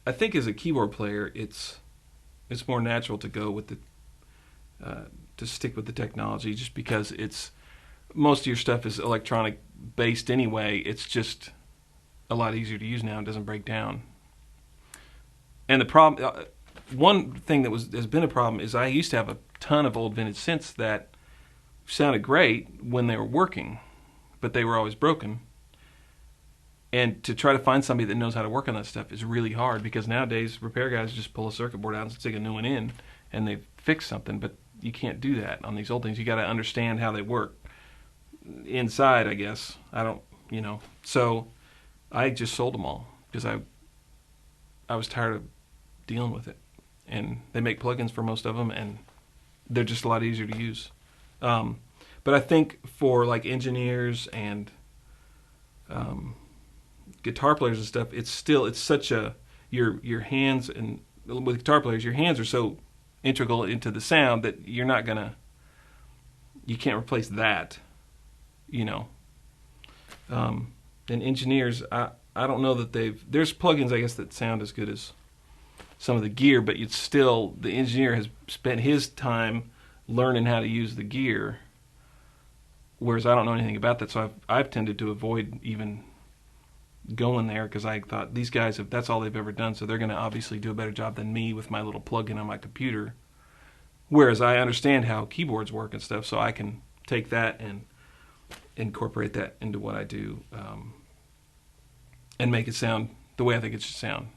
I think as a keyboard player, it's more natural to go with the to stick with the technology, just because it's most of your stuff is electronic based anyway. It's just a lot easier to use now. It doesn't break down. And the problem, one thing that has been a problem is I used to have a ton of old vintage synths that sounded great when they were working, but they were always broken. And to try to find somebody that knows how to work on that stuff is really hard, because nowadays repair guys just pull a circuit board out and stick a new one in, and they fix something. But you can't do that on these old things. You got to understand how they work inside, I guess. I don't, So I just sold them all because I was tired of dealing with it. And they make plugins for most of them, and they're just a lot easier to use. But I think for like engineers and guitar players and stuff, it's such a your hands, and with guitar players, your hands are so integral into the sound that you can't replace that, And engineers, I don't know that there's plugins I guess that sound as good as some of the gear, but it's still, the engineer has spent his time learning how to use the gear, whereas I don't know anything about that, so I've tended to avoid even going there, because I thought these guys, if that's all they've ever done, so they're going to obviously do a better job than me with my little plug-in on my computer, whereas I understand how keyboards work and stuff, so I can take that and incorporate that into what I do, and make it sound the way I think it should sound.